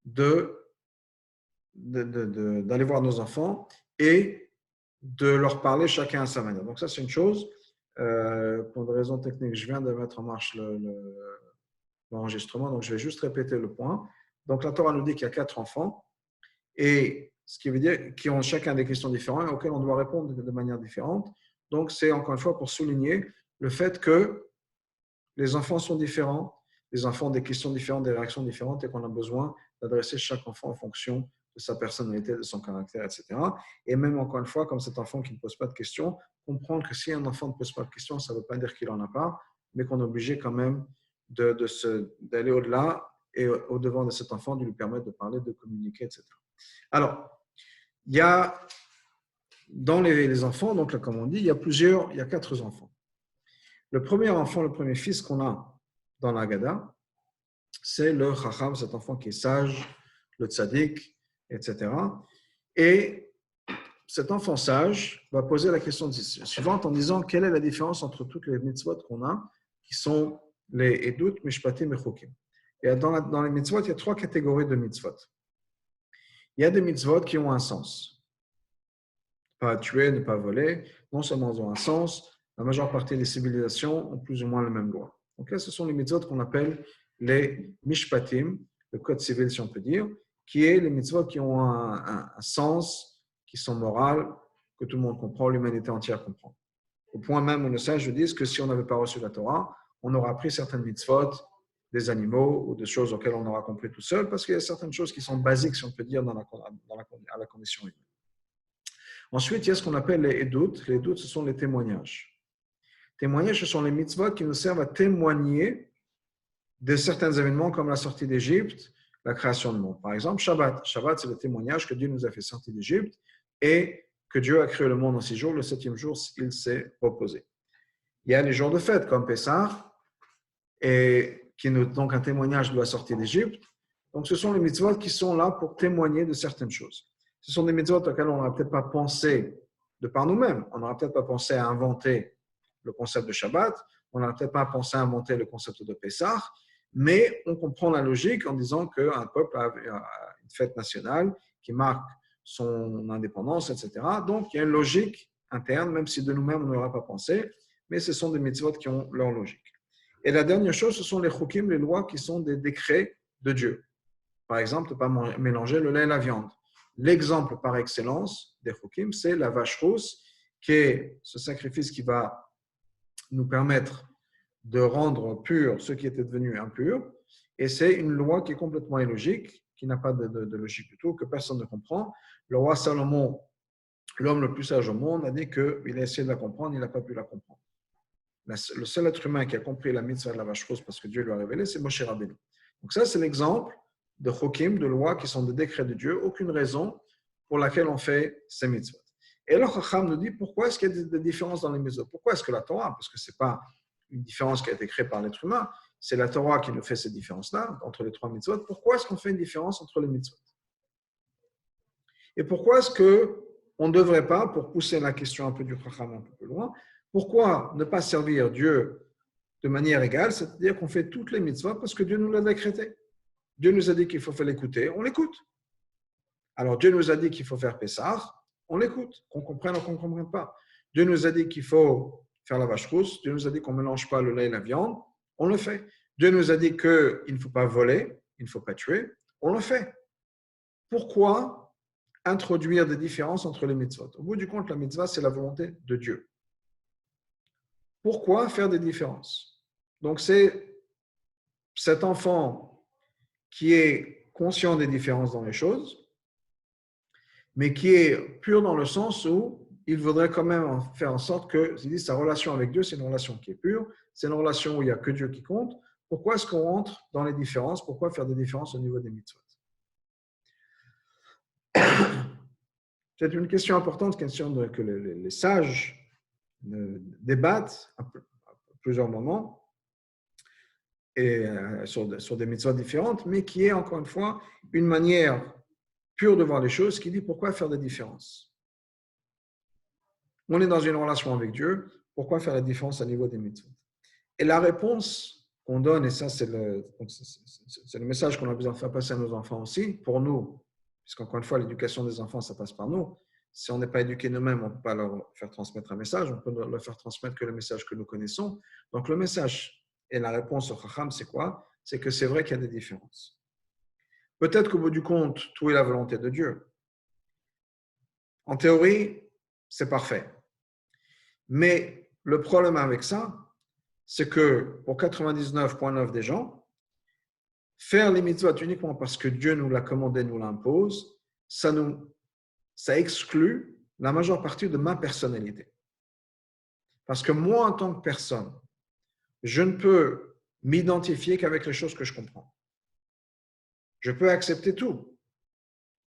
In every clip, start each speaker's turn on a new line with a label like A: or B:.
A: d'aller voir nos enfants et de leur parler chacun à sa manière. Donc ça, c'est une chose. Pour des raisons techniques, je viens de mettre en marche l'enregistrement, donc je vais juste répéter le point. Donc la Torah nous dit qu'il y a 4 enfants, et ce qui veut dire qu'ils ont chacun des questions différentes auxquelles on doit répondre de manière différente. Donc c'est encore une fois pour souligner le fait que les enfants sont différents, les enfants ont des questions différentes, des réactions différentes, et qu'on a besoin d'adresser chaque enfant en fonction de sa personnalité, de son caractère, etc. Et même encore une fois, comme cet enfant qui ne pose pas de questions, comprendre que si un enfant ne pose pas de questions, ça ne veut pas dire qu'il n'en a pas, mais qu'on est obligé quand même d'aller au-delà et au-devant de cet enfant, de lui permettre de parler, de communiquer, etc. Alors, il y a dans les enfants, donc là, comme on dit, il y a 4 enfants. Le premier enfant, le premier fils qu'on a dans l'Agada, c'est le Chacham, cet enfant qui est sage, le tzaddik, etc. Et cet enfant sage va poser la question suivante en disant quelle est la différence entre toutes les mitzvot qu'on a, qui sont les Edut, Mishpatim et Chokim. Et dans les mitzvot, il y a 3 catégories de mitzvot. Il y a des mitzvot qui ont un sens. Pas tuer, ne pas voler. Non seulement ils ont un sens, la majeure partie des civilisations ont plus ou moins le même droit. Donc là, ce sont les mitzvot qu'on appelle les Mishpatim, le code civil si on peut dire, qui est les mitzvot qui ont un sens, qui sont morales, que tout le monde comprend, l'humanité entière comprend. Au point même où nos sages disent que si on n'avait pas reçu la Torah, on aurait appris certaines mitzvot des animaux ou des choses auxquelles on aura compris tout seul, parce qu'il y a certaines choses qui sont basiques, si on peut dire, à la condition humaine. Ensuite, il y a ce qu'on appelle les Edut. Les Edut, ce sont les témoignages. Témoignages, ce sont les mitzvot qui nous servent à témoigner de certains événements comme la sortie d'Égypte, la création du monde. Par exemple, Shabbat. Shabbat, c'est le témoignage que Dieu nous a fait sortir d'Égypte et que Dieu a créé le monde en 6 jours. Le 7e jour, il s'est reposé. Il y a les jours de fête comme Pessah, et qui est donc un témoignage de la sortie d'Égypte. Donc, ce sont les mitzvot qui sont là pour témoigner de certaines choses. Ce sont des mitzvot auxquelles on n'aurait peut-être pas pensé de par nous-mêmes. On n'aurait peut-être pas pensé à inventer le concept de Shabbat. On n'aurait peut-être pas pensé à inventer le concept de Pessah. Mais on comprend la logique en disant qu'un peuple a une fête nationale qui marque son indépendance, etc. Donc, il y a une logique interne, même si de nous-mêmes, on n'aurait pas pensé. Mais ce sont des mitzvot qui ont leur logique. Et la dernière chose, ce sont les chukim, les lois qui sont des décrets de Dieu. Par exemple, ne pas mélanger le lait et la viande. L'exemple par excellence des chukim, c'est la vache rousse, qui est ce sacrifice qui va nous permettre de rendre pur ce qui était devenu impur. Et c'est une loi qui est complètement illogique, qui n'a pas de logique du tout, que personne ne comprend. Le roi Salomon, l'homme le plus sage au monde, a dit qu'il a essayé de la comprendre, il n'a pas pu la comprendre. Le seul être humain qui a compris la mitzvah de la vache rose parce que Dieu lui a révélé, c'est Moshe Rabbeinu. Donc ça, c'est l'exemple de chokim, de lois qui sont des décrets de Dieu, aucune raison pour laquelle on fait ces mitzvahs. Et le Chacham nous dit pourquoi est-ce qu'il y a des différences dans les mitzvahs? Pourquoi est-ce que la Torah, parce que ce n'est pas une différence qui a été créée par l'être humain, c'est la Torah qui nous fait ces différences-là entre les 3 mitzvahs. Pourquoi est-ce qu'on fait une différence entre les mitzvahs? Et pourquoi est-ce qu'on ne devrait pas, pour pousser la question un peu du Chacham un peu plus loin, pourquoi ne pas servir Dieu de manière égale, c'est-à-dire qu'on fait toutes les mitzvahs parce que Dieu nous l'a décrété. Dieu nous a dit qu'il faut faire l'écouter, on l'écoute. Alors Dieu nous a dit qu'il faut faire Pessah, on l'écoute, qu'on comprenne ou qu'on ne comprenne pas. Dieu nous a dit qu'il faut faire la vache rousse, Dieu nous a dit qu'on ne mélange pas le lait et la viande, on le fait. Dieu nous a dit qu'il ne faut pas voler, il ne faut pas tuer, on le fait. Pourquoi introduire des différences entre les mitzvot? Au bout du compte, la mitzvah, c'est la volonté de Dieu. Pourquoi faire des différences? Donc, c'est cet enfant qui est conscient des différences dans les choses, mais qui est pur dans le sens où il voudrait quand même faire en sorte que sa relation avec Dieu, c'est une relation qui est pure, c'est une relation où il n'y a que Dieu qui compte. Pourquoi est-ce qu'on rentre dans les différences? Pourquoi faire des différences au niveau des mitzvot? C'est une question importante, question que les sages débattent à plusieurs moments et sur des mitzvahs différentes, mais qui est encore une fois une manière pure de voir les choses qui dit pourquoi faire des différences. On est dans une relation avec Dieu, pourquoi faire la différence au niveau des mitzvahs? Et la réponse qu'on donne, et ça, c'est le message qu'on a besoin de faire passer à nos enfants aussi, pour nous, puisqu'encore une fois, l'éducation des enfants, ça passe par nous. Si on n'est pas éduqué nous-mêmes, on ne peut pas leur faire transmettre un message, on peut leur faire transmettre que le message que nous connaissons. Donc, le message et la réponse au Chacham, c'est quoi? C'est que c'est vrai qu'il y a des différences. Peut-être qu'au bout du compte, tout est la volonté de Dieu. En théorie, c'est parfait. Mais le problème avec ça, c'est que pour 99,9 des gens, faire les mitzvot uniquement parce que Dieu nous l'a commandé, nous l'impose, ça exclut la majeure partie de ma personnalité. Parce que moi, en tant que personne, je ne peux m'identifier qu'avec les choses que je comprends. Je peux accepter tout.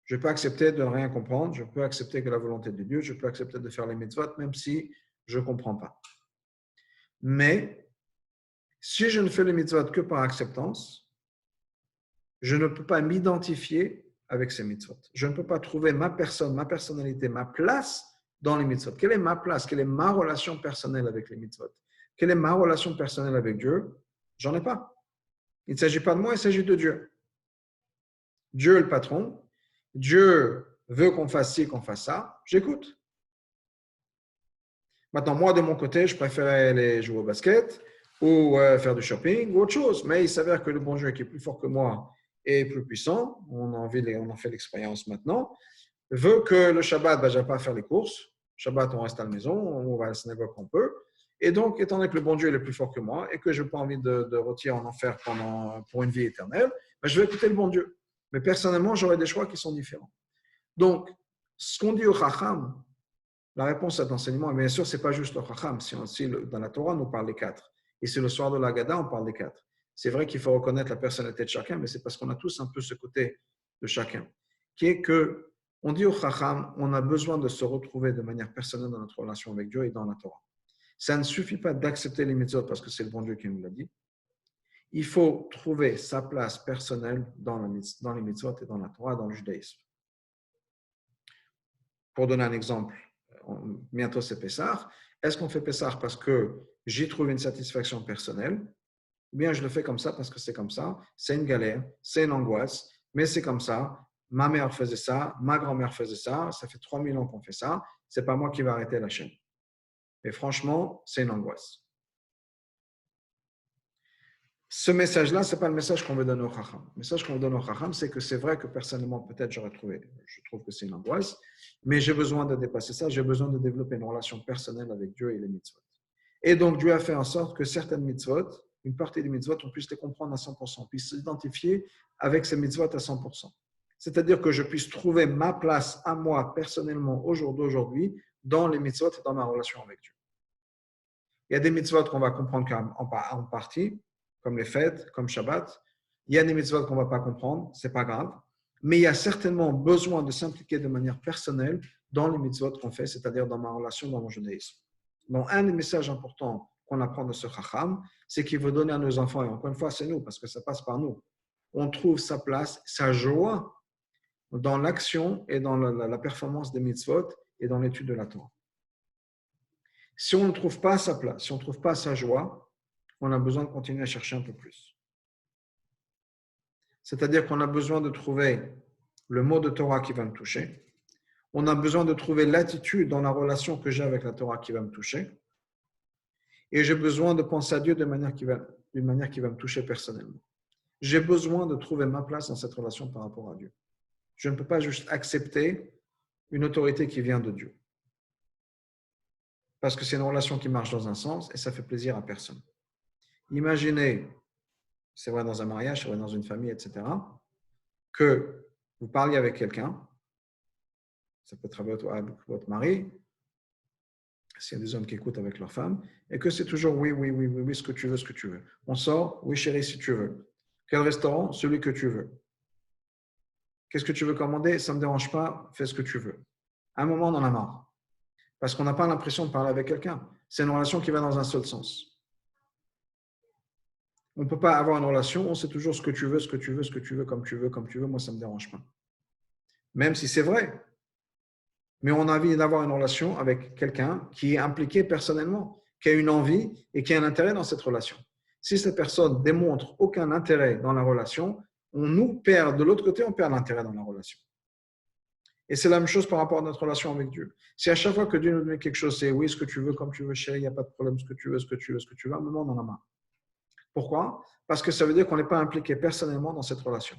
A: Je peux accepter de ne rien comprendre, je peux accepter que la volonté de Dieu, je peux accepter de faire les mitzvot, même si je ne comprends pas. Mais si je ne fais les mitzvot que par acceptance, je ne peux pas m'identifier avec ces mitzvot. Je ne peux pas trouver ma personne, ma personnalité, ma place dans les mitzvot. Quelle est ma place? Quelle est ma relation personnelle avec les mitzvot? Quelle est ma relation personnelle avec Dieu? J'en ai pas. Il ne s'agit pas de moi, il s'agit de Dieu. Dieu est le patron. Dieu veut qu'on fasse ci, qu'on fasse ça. J'écoute. Maintenant, moi, de mon côté, je préférais aller jouer au basket ou faire du shopping ou autre chose. Mais il s'avère que le bon Dieu qui est plus fort que moi et plus puissant, on en fait l'expérience maintenant, veut que le Shabbat, je ne vais pas faire les courses. Shabbat, on reste à la maison, on va à la synagogue quand on peut. Et donc, étant donné que le bon Dieu est plus fort que moi et que je n'ai pas envie de retirer en enfer pour une vie éternelle, je vais écouter le bon Dieu. Mais personnellement, j'aurai des choix qui sont différents. Donc, ce qu'on dit au Chacham, la réponse à cet enseignement, bien sûr, ce n'est pas juste le Chacham. Si dans la Torah, on nous parle des 4. Et c'est le soir de la Haggadah, on parle des 4. C'est vrai qu'il faut reconnaître la personnalité de chacun, mais c'est parce qu'on a tous un peu ce côté de chacun, qui est que on dit au Chacham, on a besoin de se retrouver de manière personnelle dans notre relation avec Dieu et dans la Torah. Ça ne suffit pas d'accepter les mitzvot parce que c'est le bon Dieu qui nous l'a dit. Il faut trouver sa place personnelle dans les mitzvot et dans la Torah, dans le judaïsme. Pour donner un exemple, bientôt c'est Pessah. Est-ce qu'on fait Pessah parce que j'y trouve une satisfaction personnelle? Ou bien je le fais comme ça parce que c'est comme ça, c'est une galère, c'est une angoisse, mais c'est comme ça. Ma mère faisait ça, ma grand-mère faisait ça, ça fait 3000 ans qu'on fait ça, c'est pas moi qui vais arrêter la chaîne. Mais franchement, c'est une angoisse. Ce message-là, ce n'est pas le message qu'on veut donner au Chacham. Le message qu'on veut donner au Chacham, c'est que c'est vrai que personnellement, peut-être je trouve que c'est une angoisse, mais j'ai besoin de dépasser ça, j'ai besoin de développer une relation personnelle avec Dieu et les mitzvot. Et donc, Dieu a fait en sorte que certaines mitzvot, une partie des mitzvot, on puisse les comprendre à 100%, on puisse s'identifier avec ces mitzvot à 100%. C'est-à-dire que je puisse trouver ma place à moi, personnellement, au jour d'aujourd'hui, dans les mitzvot et dans ma relation avec Dieu. Il y a des mitzvot qu'on va comprendre en partie, comme les fêtes, comme Shabbat. Il y a des mitzvot qu'on ne va pas comprendre, ce n'est pas grave. Mais il y a certainement besoin de s'impliquer de manière personnelle dans les mitzvot qu'on fait, c'est-à-dire dans ma relation, dans mon judaïsme. Donc, un des messages importants qu'on apprend de ce Chacham, c'est qu'il veut donner à nos enfants, et encore une fois, c'est nous, parce que ça passe par nous. On trouve sa place, sa joie dans l'action et dans la performance des mitzvot et dans l'étude de la Torah. Si on ne trouve pas sa place, si on ne trouve pas sa joie, on a besoin de continuer à chercher un peu plus. C'est-à-dire qu'on a besoin de trouver le mot de Torah qui va me toucher. On a besoin de trouver l'attitude dans la relation que j'ai avec la Torah qui va me toucher. Et j'ai besoin de penser à Dieu d'une manière qui va me toucher personnellement. J'ai besoin de trouver ma place dans cette relation par rapport à Dieu. Je ne peux pas juste accepter une autorité qui vient de Dieu. Parce que c'est une relation qui marche dans un sens et ça fait plaisir à personne. Imaginez, c'est vrai dans un mariage, c'est vrai dans une famille, etc., que vous parliez avec quelqu'un, ça peut être avec votre mari, s'il y a des hommes qui écoutent avec leur femme, et que c'est toujours oui, ce que tu veux, ce que tu veux. On sort, oui chérie, si tu veux. Quel restaurant? Celui que tu veux. Qu'est-ce que tu veux commander? Ça ne me dérange pas, fais ce que tu veux. À un moment, on en a marre. Parce qu'on n'a pas l'impression de parler avec quelqu'un. C'est une relation qui va dans un seul sens. On ne peut pas avoir une relation, on sait toujours ce que tu veux, comme tu veux, moi ça ne me dérange pas. Même si c'est vrai. Mais on a envie d'avoir une relation avec quelqu'un qui est impliqué personnellement, qui a une envie et qui a un intérêt dans cette relation. Si cette personne démontre aucun intérêt dans la relation, on nous perd, de l'autre côté, on perd l'intérêt dans la relation. Et c'est la même chose par rapport à notre relation avec Dieu. Si à chaque fois que Dieu nous dit quelque chose, c'est oui, ce que tu veux, comme tu veux, chérie, il n'y a pas de problème, ce que tu veux, ce que tu veux, ce que tu veux, à un moment, on en a marre. Pourquoi? Parce que ça veut dire qu'on n'est pas impliqué personnellement dans cette relation.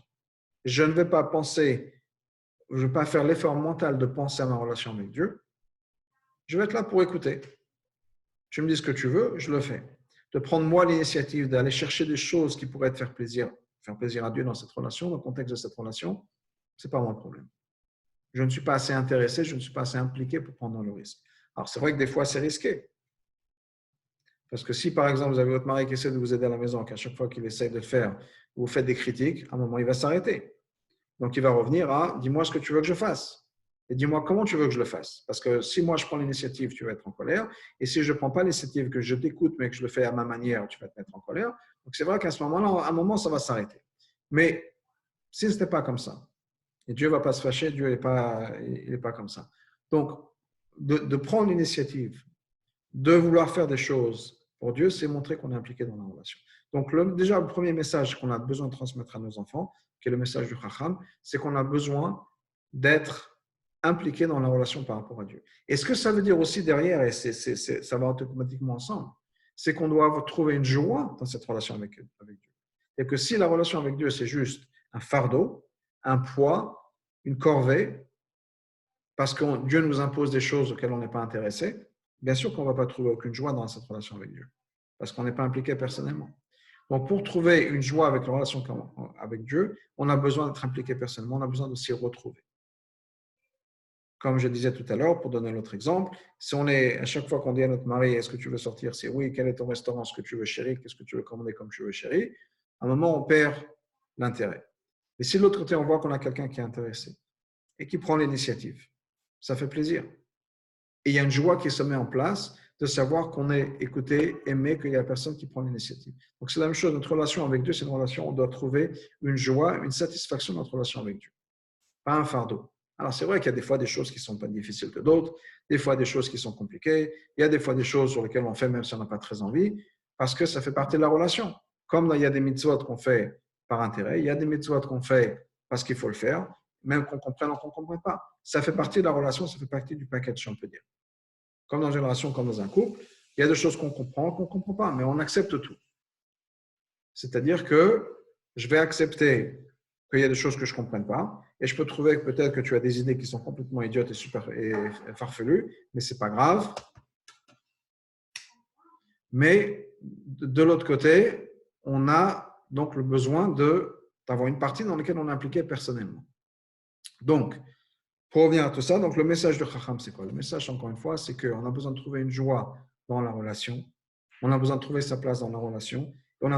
A: Je ne vais pas penser, je ne vais pas faire l'effort mental de penser à ma relation avec Dieu. Je vais être là pour écouter. Tu me dis ce que tu veux, je le fais. De prendre moi l'initiative d'aller chercher des choses qui pourraient te faire plaisir à Dieu dans cette relation, dans le contexte de cette relation, ce n'est pas mon problème. Je ne suis pas assez intéressé, je ne suis pas assez impliqué pour prendre le risque. Alors, c'est vrai que des fois, c'est risqué. Parce que si, par exemple, vous avez votre mari qui essaie de vous aider à la maison, qu'à chaque fois qu'il essaie de le faire, vous faites des critiques, à un moment, il va s'arrêter. Donc, il va revenir à « dis-moi ce que tu veux que je fasse. Et dis-moi comment tu veux que je le fasse. » Parce que si moi, je prends l'initiative, tu vas être en colère. Et si je ne prends pas l'initiative, que je t'écoute, mais que je le fais à ma manière, tu vas te mettre en colère. Donc, c'est vrai qu'à ce moment-là, à un moment, ça va s'arrêter. Mais si ce n'était pas comme ça, et Dieu ne va pas se fâcher, Dieu n'est pas comme ça. Donc, de prendre l'initiative, de vouloir faire des choses pour Dieu, c'est montrer qu'on est impliqué dans la relation. Donc, déjà, le premier message qu'on a besoin de transmettre à nos enfants, qui est le message du Chacham, c'est qu'on a besoin d'être impliqué dans la relation par rapport à Dieu. Et ce que ça veut dire aussi derrière, et ça va automatiquement ensemble, c'est qu'on doit trouver une joie dans cette relation avec Dieu. Et que si la relation avec Dieu, c'est juste un fardeau, un poids, une corvée, parce que Dieu nous impose des choses auxquelles on n'est pas intéressé, bien sûr qu'on ne va pas trouver aucune joie dans cette relation avec Dieu, parce qu'on n'est pas impliqué personnellement. Donc, pour trouver une joie avec la relation avec Dieu, on a besoin d'être impliqué personnellement, on a besoin de s'y retrouver. Comme je disais tout à l'heure, pour donner un autre exemple, si on est, à chaque fois qu'on dit à notre mari, est-ce que tu veux sortir? C'est oui, quel est ton restaurant? Ce que tu veux, chérie? Qu'est-ce que tu veux commander comme tu veux, chérie? À un moment, on perd l'intérêt. Et si de l'autre côté, on voit qu'on a quelqu'un qui est intéressé et qui prend l'initiative, ça fait plaisir. Et il y a une joie qui se met en place de savoir qu'on est écouté, aimé, qu'il y a la personne qui prend l'initiative. Donc, c'est la même chose. Notre relation avec Dieu, c'est une relation où on doit trouver une joie, une satisfaction dans notre relation avec Dieu. Pas un fardeau. Alors, c'est vrai qu'il y a des fois des choses qui sont pas difficiles que d'autres, des fois des choses qui sont compliquées, il y a des fois des choses sur lesquelles on fait même si on n'a pas très envie, parce que ça fait partie de la relation. Comme il y a des mitzvot qu'on fait par intérêt, il y a des mitzvot qu'on fait parce qu'il faut le faire, même qu'on comprenne ou qu'on ne comprenne pas. Ça fait partie de la relation, ça fait partie du package, on peut dire. Comme dans une relation, comme dans un couple, il y a des choses qu'on comprend, qu'on ne comprend pas, mais on accepte tout. C'est-à-dire que je vais accepter qu'il y a des choses que je ne comprenne pas, et je peux trouver que peut-être que tu as des idées qui sont complètement idiotes et farfelues, mais ce n'est pas grave. Mais de l'autre côté, on a donc le besoin d'avoir une partie dans laquelle on est impliqué personnellement. Donc, pour revenir à tout ça, donc le message de Chacham, c'est quoi? Le message, encore une fois, c'est qu'on a besoin de trouver une joie dans la relation, on a besoin de trouver sa place dans la relation, et on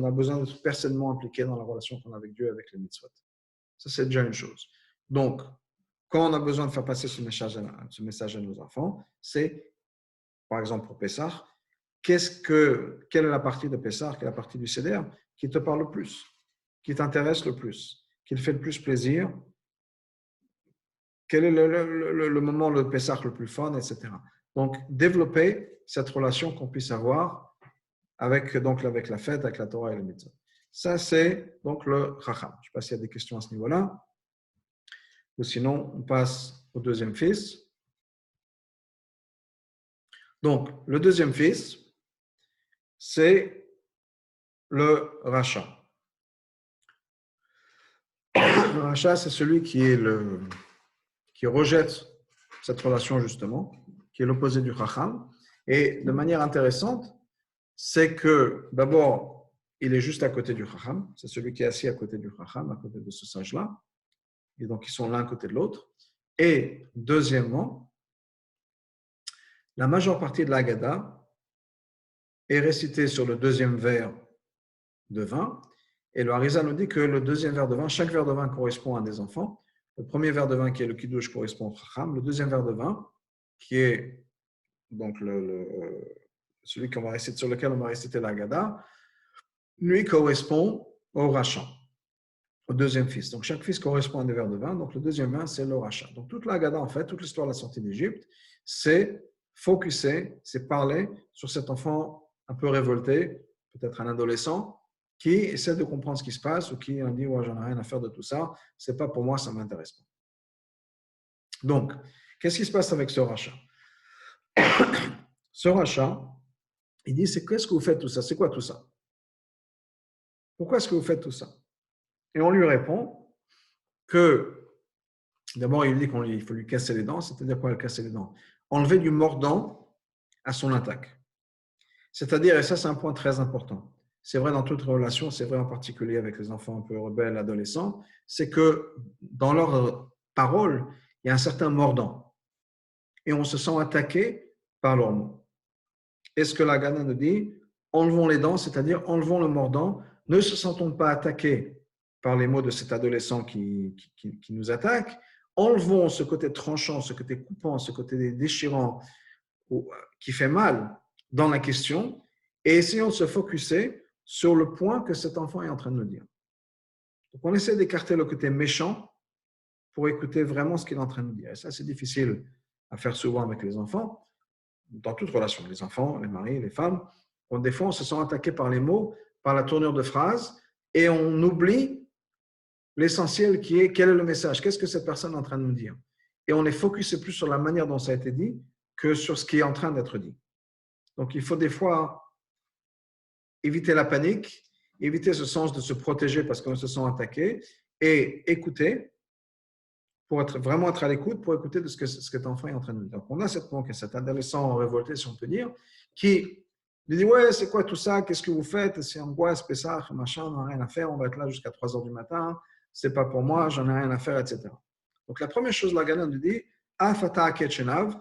A: a besoin d'être personnellement impliqué dans la relation qu'on a avec Dieu, avec les mitzvot. Ça, c'est déjà une chose. Donc, quand on a besoin de faire passer ce message à nos enfants, c'est, par exemple pour Pessah, quelle est la partie de Pessah, quelle est la partie du Seder qui te parle le plus, qui t'intéresse le plus, qui te fait le plus plaisir, quel est le moment, le Pessah le plus fun, etc. Donc, développer cette relation qu'on puisse avoir avec la fête, avec la Torah et le mitzvah. Ça, c'est donc le Chacham. Je ne sais pas s'il y a des questions à ce niveau-là. Ou sinon, on passe au deuxième fils. Donc, le deuxième fils, c'est le Racha. Le Racha, c'est celui qui rejette cette relation, justement, qui est l'opposé du Chacham. Et de manière intéressante, c'est que d'abord, il est juste à côté du Chacham. C'est celui qui est assis à côté du Chacham, à côté de ce sage-là. Et donc, ils sont l'un à côté de l'autre. Et deuxièmement, la majeure partie de l'Haggadah est récitée sur le deuxième verre de vin. Et le Harizal nous dit que le deuxième verre de vin, chaque verre de vin correspond à des enfants. Le premier verre de vin qui est le Kiddush correspond au Chacham. Le deuxième verre de vin, qui est donc celui sur lequel on va réciter l'Haggadah, lui correspond au Racha, au deuxième fils. Donc chaque fils correspond à un verre de vin. Donc le deuxième vin, c'est le Racha. Donc toute l'Haggadah, en fait, toute l'histoire de la sortie d'Égypte, c'est focuser, c'est parler sur cet enfant un peu révolté, peut-être un adolescent, qui essaie de comprendre ce qui se passe ou qui dit ouais, j'en ai rien à faire de tout ça, c'est pas pour moi, ça m'intéresse pas. Donc, qu'est-ce qui se passe avec ce rachat? Ce rachat, il dit c'est qu'est-ce que vous faites tout ça? C'est quoi tout ça? Pourquoi est-ce que vous faites tout ça? Et on lui répond que d'abord il dit qu'il faut lui casser les dents, c'est-à-dire quoi, casser les dents? Enlever du mordant à son attaque. C'est-à-dire, et ça c'est un point très important, c'est vrai dans toute relation, c'est vrai en particulier avec les enfants un peu rebelles, adolescents, c'est que dans leurs paroles, il y a un certain mordant. Et on se sent attaqué par leurs mots. Et ce que la Gana nous dit, enlevons les dents, c'est-à-dire enlevons le mordant, ne se sentons pas attaqués par les mots de cet adolescent qui nous attaque, enlevons ce côté tranchant, ce côté coupant, ce côté déchirant qui fait mal dans la question et essayons de se focuser sur le point que cet enfant est en train de nous dire. Donc on essaie d'écarter le côté méchant pour écouter vraiment ce qu'il est en train de nous dire. Et ça, c'est difficile à faire souvent avec les enfants, dans toute relation, les enfants, les maris, les femmes. Des fois, on se sent attaqué par les mots, par la tournure de phrase, et on oublie l'essentiel qui est quel est le message, qu'est-ce que cette personne est en train de nous dire. Et on est focusé plus sur la manière dont ça a été dit que sur ce qui est en train d'être dit. Donc, il faut des fois éviter la panique, éviter ce sens de se protéger parce qu'on se sent attaqué et écouter pour vraiment être à l'écoute, pour écouter de ce que cet enfant est en train de dire. Donc, on a cet adolescent révolté, si on peut dire, qui lui dit « Ouais, c'est quoi tout ça? Qu'est-ce que vous faites? C'est angoisse, Pessah, machin, on n'a rien à faire, on va être là jusqu'à 3 heures du matin, c'est pas pour moi, j'en ai rien à faire, etc. » Donc, la première chose, la Gana nous dit « Afata ketchenav »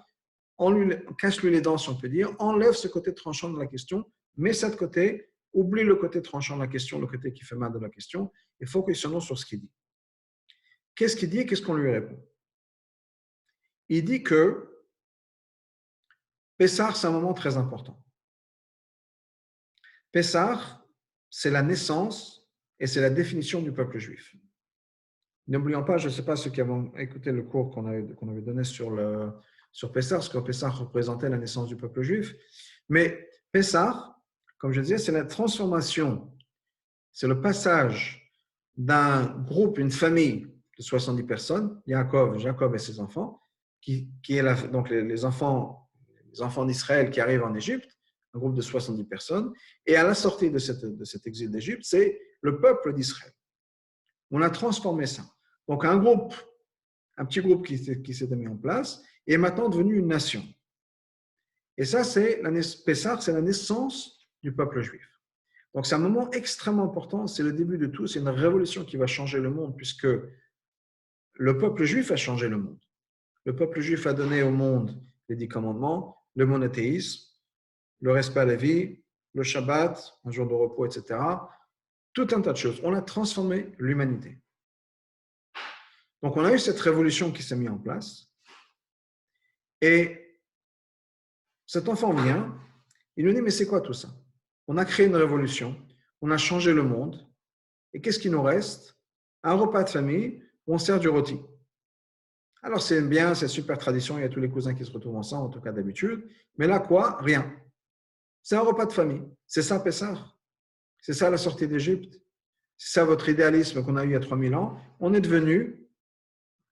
A: casse-lui les dents, si on peut dire, enlève ce côté tranchant de la question, mets ça de côté, oublie le côté tranchant de la question, le côté qui fait mal de la question, et focusons sur ce qu'il dit. Qu'est-ce qu'il dit et qu'est-ce qu'on lui répond? Il dit que Pessah, c'est un moment très important. Pessah, c'est la naissance et c'est la définition du peuple juif. N'oublions pas, je ne sais pas ceux qui ont écouté le cours qu'on avait donné sur Pessah, ce que Pessah représentait la naissance du peuple juif. Mais Pessah, comme je disais, c'est la transformation, c'est le passage d'un groupe, une famille de 70 personnes, Jacob et ses enfants, qui est donc les enfants d'Israël qui arrivent en Égypte, un groupe de 70 personnes, et à la sortie de cet exil d'Égypte, c'est le peuple d'Israël. On a transformé ça. Donc un petit groupe qui s'était mis en place, est maintenant devenu une nation. Et ça, Pessah, c'est la naissance du peuple juif. Donc c'est un moment extrêmement important, c'est le début de tout, c'est une révolution qui va changer le monde, puisque le peuple juif a changé le monde. Le peuple juif a donné au monde les 10 commandements, le monothéisme, le respect à la vie, le Shabbat, un jour de repos, etc. Tout un tas de choses. On a transformé l'humanité. Donc, on a eu cette révolution qui s'est mise en place. Et cet enfant vient, il nous dit, mais c'est quoi tout ça? On a créé une révolution, on a changé le monde. Et qu'est-ce qui nous reste? Un repas de famille où on sert du rôti. Alors, c'est bien, c'est super tradition, il y a tous les cousins qui se retrouvent ensemble, en tout cas d'habitude. Mais là, quoi? Rien. C'est un repas de famille. C'est ça, Pessah. C'est ça, la sortie d'Égypte. C'est ça, votre idéalisme qu'on a eu il y a 3000 ans. On est devenu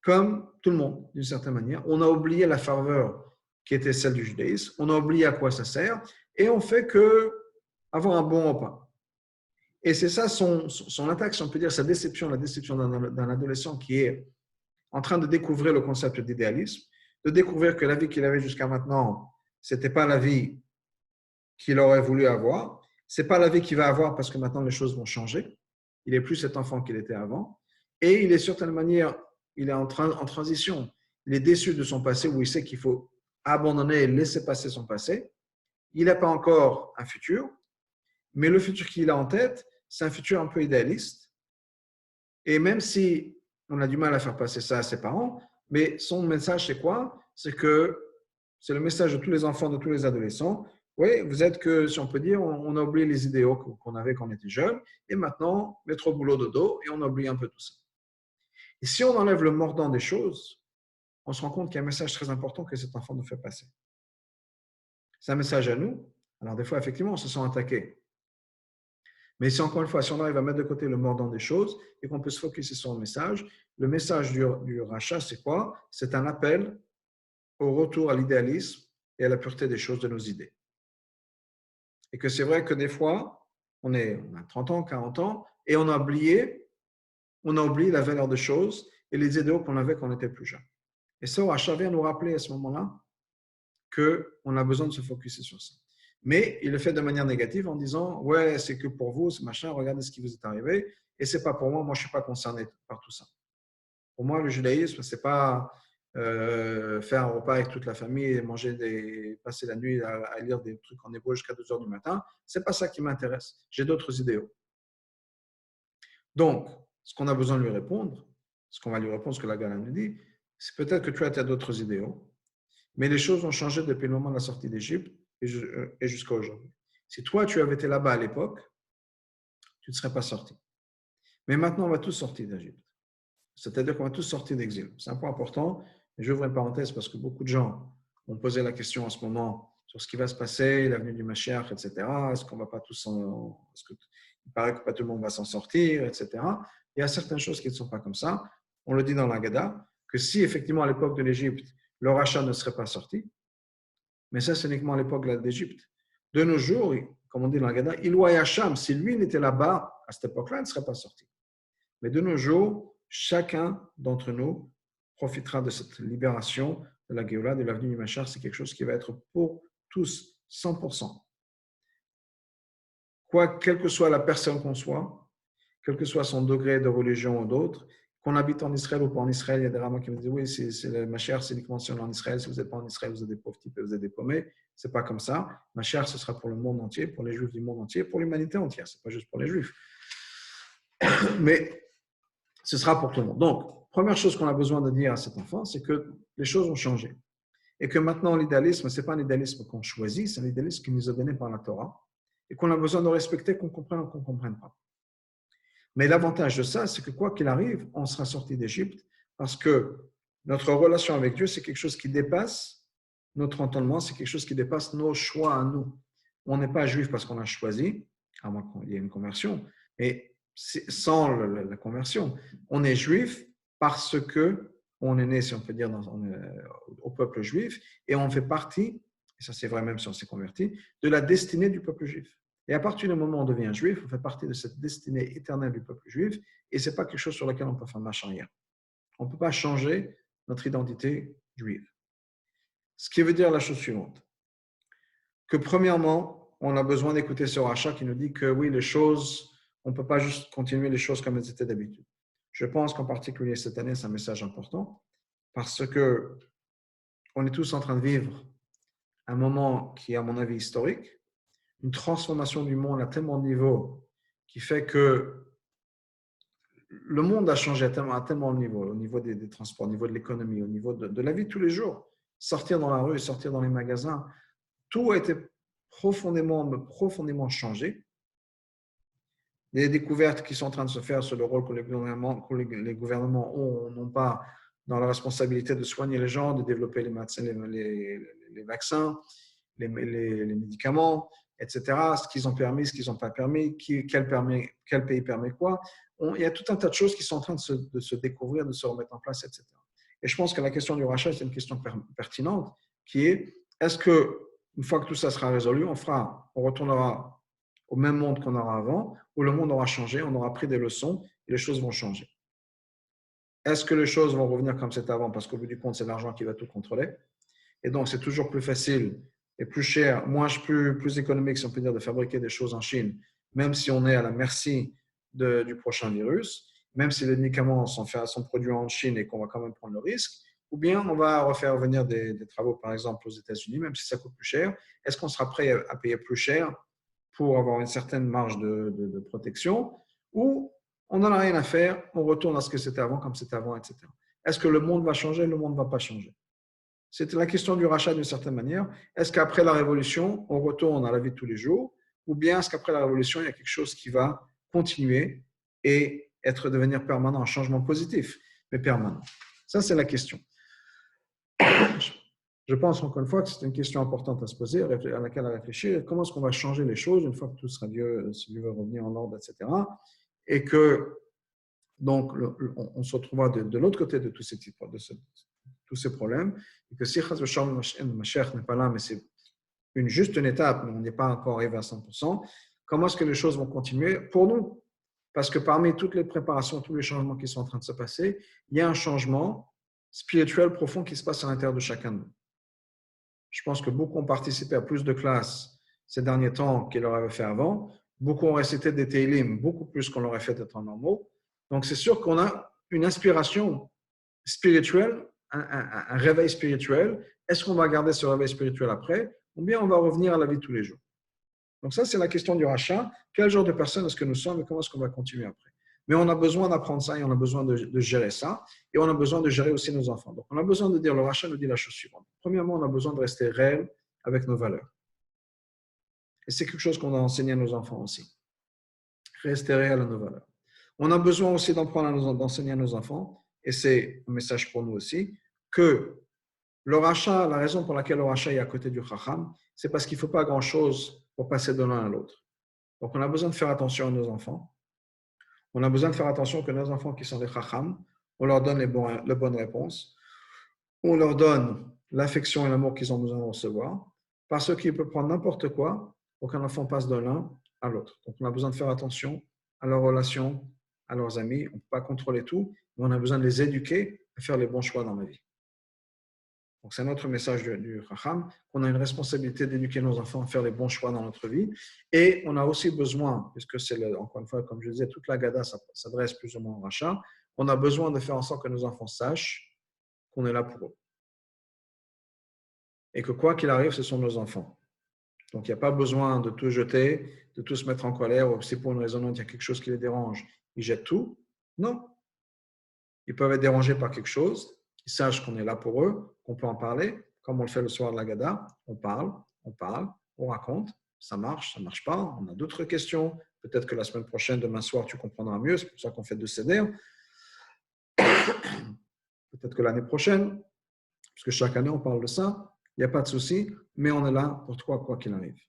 A: comme tout le monde, d'une certaine manière. On a oublié la ferveur qui était celle du judaïsme. On a oublié à quoi ça sert. Et on fait que avoir un bon repas. Et c'est ça son attaque, si on peut dire, sa déception, la déception d'un adolescent qui est en train de découvrir le concept d'idéalisme, de découvrir que la vie qu'il avait jusqu'à maintenant, ce n'était pas la vie qu'il aurait voulu avoir. Ce n'est pas la vie qu'il va avoir parce que maintenant les choses vont changer. Il n'est plus cet enfant qu'il était avant. Et il est sur telle manière, il est en transition. Il est déçu de son passé où il sait qu'il faut abandonner et laisser passer son passé. Il n'a pas encore un futur, mais le futur qu'il a en tête, c'est un futur un peu idéaliste. Et même si on a du mal à faire passer ça à ses parents, mais son message, c'est quoi? C'est que c'est le message de tous les enfants, de tous les adolescents. Oui, vous êtes que, si on peut dire, on a oublié les idéaux qu'on avait quand on était jeune, et maintenant, mettre au boulot dodo, et on oublie un peu tout ça. Et si on enlève le mordant des choses, on se rend compte qu'il y a un message très important que cet enfant nous fait passer. C'est un message à nous. Alors, des fois, effectivement, on se sent attaqué. Mais si encore une fois, si on arrive à mettre de côté le mordant des choses et qu'on peut se focaliser sur le message du rachat, c'est quoi? C'est un appel au retour à l'idéalisme et à la pureté des choses de nos idées. Et que c'est vrai que des fois, on a 30 ans, 40 ans, et on a oublié la valeur des choses et les idéaux qu'on avait quand on était plus jeune. Et ça, rachat vient nous rappeler à ce moment-là qu'on a besoin de se focuser sur ça. Mais il le fait de manière négative en disant « Ouais, c'est que pour vous, ce machin, regardez ce qui vous est arrivé, et ce n'est pas pour moi, moi je ne suis pas concerné par tout ça. » Pour moi, le judaïsme, ce n'est pas faire un repas avec toute la famille et passer la nuit à lire des trucs en hébreu jusqu'à 2 heures du matin. Ce n'est pas ça qui m'intéresse. J'ai d'autres idéaux. Donc, ce qu'on a besoin de lui répondre, ce qu'on va lui répondre, ce que la Gala nous dit, c'est peut-être que tu as d'autres idéaux, mais les choses ont changé depuis le moment de la sortie d'Égypte et jusqu'à aujourd'hui. Si toi, tu avais été là-bas à l'époque, tu ne serais pas sorti. Mais maintenant, on va tous sortir d'Égypte. C'est-à-dire qu'on va tous sortir d'exil. C'est un point important. Et j'ouvre une parenthèse parce que beaucoup de gens ont posé la question en ce moment sur ce qui va se passer, l'avenue du Mashiach, etc. Est-ce qu'on va pas tous il paraît que pas tout le monde va s'en sortir, etc. Il y a certaines choses qui ne sont pas comme ça. On le dit dans l'Agada, que si effectivement à l'époque de l'Égypte, le rachat ne serait pas sorti, mais ça c'est uniquement à l'époque d'Égypte. De nos jours, comme on dit dans l'Agada, Iloua Hacham, si lui n'était là-bas à cette époque-là, il ne serait pas sorti. Mais de nos jours, chacun d'entre nous profitera de cette libération de la Géoula, de l'avenue du Machar. C'est quelque chose qui va être pour tous, 100%. Quelle que soit la personne qu'on soit, quel que soit son degré de religion ou d'autre, qu'on habite en Israël ou pas en Israël, il y a des ramas qui me disent oui, c'est le Machar, c'est uniquement si on est en Israël. Si vous n'êtes pas en Israël, vous êtes des pauvres types et vous êtes des paumés. Ce n'est pas comme ça. Machar, ce sera pour le monde entier, pour les Juifs du monde entier, pour l'humanité entière. Ce n'est pas juste pour les Juifs. Mais ce sera pour tout le monde. Donc, première chose qu'on a besoin de dire à cet enfant, c'est que les choses ont changé. Et que maintenant, l'idéalisme, ce n'est pas un idéalisme qu'on choisit, c'est un idéalisme qui nous est donné par la Torah et qu'on a besoin de respecter, qu'on comprenne ou qu'on ne comprenne pas. Mais l'avantage de ça, c'est que quoi qu'il arrive, on sera sorti d'Égypte parce que notre relation avec Dieu, c'est quelque chose qui dépasse notre entendement, c'est quelque chose qui dépasse nos choix à nous. On n'est pas juif parce qu'on a choisi, à moins qu'il y ait une conversion, mais sans la conversion. On est juif parce qu'on est né, si on peut dire, au peuple juif et on fait partie, et ça c'est vrai même si on s'est converti, de la destinée du peuple juif. Et à partir du moment où on devient juif, on fait partie de cette destinée éternelle du peuple juif et ce n'est pas quelque chose sur lequel on peut faire marche arrière. On ne peut pas changer notre identité juive. Ce qui veut dire la chose suivante, que premièrement, on a besoin d'écouter ce rachat qui nous dit que oui, les choses, on ne peut pas juste continuer les choses comme elles étaient d'habitude. Je pense qu'en particulier cette année, c'est un message important parce que on est tous en train de vivre un moment qui est, à mon avis, historique, une transformation du monde à tellement de niveaux qui fait que le monde a changé à tellement de niveaux, au niveau des transports, au niveau de l'économie, au niveau de la vie de tous les jours. Sortir dans la rue, sortir dans les magasins, tout a été profondément changé. Les découvertes qui sont en train de se faire sur le rôle que les gouvernements ont, non pas dans la responsabilité de soigner les gens, de développer les vaccins, les médicaments, etc. Ce qu'ils ont permis, ce qu'ils n'ont pas permis, quel pays permet quoi. Il y a tout un tas de choses qui sont en train de se découvrir, de se remettre en place, etc. Et je pense que la question du rachat, c'est une question pertinente qui est, est-ce qu'une fois que tout ça sera résolu, on retournera au même monde qu'on aura avant, où le monde aura changé, on aura pris des leçons et les choses vont changer. Est-ce que les choses vont revenir comme c'était avant? Parce qu'au bout du compte, c'est l'argent qui va tout contrôler. Et donc, c'est toujours plus facile et plus cher, plus économique, si on peut dire, de fabriquer des choses en Chine, même si on est à la merci du prochain virus, même si les médicaments sont produits en Chine et qu'on va quand même prendre le risque, ou bien on va refaire venir des travaux, par exemple, aux États-Unis, même si ça coûte plus cher. Est-ce qu'on sera prêt à payer plus cher pour avoir une certaine marge de protection, ou on n'en a rien à faire, on retourne à ce que c'était avant, comme c'était avant, etc. Est-ce que le monde va changer? Le monde ne va pas changer. C'était la question du rachat d'une certaine manière. Est-ce qu'après la Révolution, on retourne à la vie de tous les jours, ou bien est-ce qu'après la Révolution, il y a quelque chose qui va continuer et devenir permanent, un changement positif, mais permanent? Ça, c'est la question. Je pense encore une fois que c'est une question importante à se poser, à laquelle à réfléchir. Comment est-ce qu'on va changer les choses une fois que tout sera Dieu, si Dieu veut revenir en ordre, etc. Et que, donc, on se retrouvera de l'autre côté de tous ces problèmes. Et que si Mashiach n'est pas là, mais c'est juste une étape, mais on n'est pas encore arrivé à 100%, comment est-ce que les choses vont continuer pour nous? Parce que parmi toutes les préparations, tous les changements qui sont en train de se passer, il y a un changement spirituel profond qui se passe à l'intérieur de chacun de nous. Je pense que beaucoup ont participé à plus de classes ces derniers temps qu'ils l'auraient fait avant. Beaucoup ont récité des Teilim, beaucoup plus qu'on l'aurait fait d'être en normaux. Donc, c'est sûr qu'on a une inspiration spirituelle, un réveil spirituel. Est-ce qu'on va garder ce réveil spirituel après ou bien on va revenir à la vie de tous les jours? Donc, ça, c'est la question du rachat. Quel genre de personne est-ce que nous sommes et comment est-ce qu'on va continuer après? Mais on a besoin d'apprendre ça et on a besoin de gérer ça. Et on a besoin de gérer aussi nos enfants. Donc, on a besoin de dire, le rachat nous dit la chose suivante. Premièrement, on a besoin de rester réel avec nos valeurs. Et c'est quelque chose qu'on a enseigné à nos enfants aussi. Rester réel à nos valeurs. On a besoin aussi d'enseigner à nos enfants, et c'est un message pour nous aussi, que le rachat, la raison pour laquelle le rachat est à côté du chacham, c'est parce qu'il ne faut pas grand-chose pour passer de l'un à l'autre. Donc, on a besoin de faire attention à nos enfants. On a besoin de faire attention que nos enfants qui sont des chacham, on leur donne les bonnes réponses. On leur donne l'affection et l'amour qu'ils ont besoin de recevoir. Parce qu'ils peuvent prendre n'importe quoi pour qu'un enfant passe de l'un à l'autre. Donc, on a besoin de faire attention à leurs relations, à leurs amis. On ne peut pas contrôler tout, mais on a besoin de les éduquer à faire les bons choix dans la vie. Donc, c'est notre message du Chacham, qu'on a une responsabilité d'éduquer nos enfants à faire les bons choix dans notre vie. Et on a aussi besoin, puisque c'est, encore une fois, comme je disais, toute la Gada s'adresse plus ou moins au rachat, on a besoin de faire en sorte que nos enfants sachent qu'on est là pour eux. Et que quoi qu'il arrive, ce sont nos enfants. Donc, il n'y a pas besoin de tout jeter, de tout se mettre en colère, ou si pour une raison ou autre, il y a quelque chose qui les dérange, ils jettent tout. Non. Ils peuvent être dérangés par quelque chose, ils sachent qu'on est là pour eux, qu'on peut en parler, comme on le fait le soir de la Gada, on parle, on raconte, ça marche pas, on a d'autres questions, peut-être que la semaine prochaine, demain soir, tu comprendras mieux, c'est pour ça qu'on fait 2 CDR. Peut-être que l'année prochaine, parce que chaque année, on parle de ça, il n'y a pas de souci, mais on est là pour toi, quoi qu'il arrive.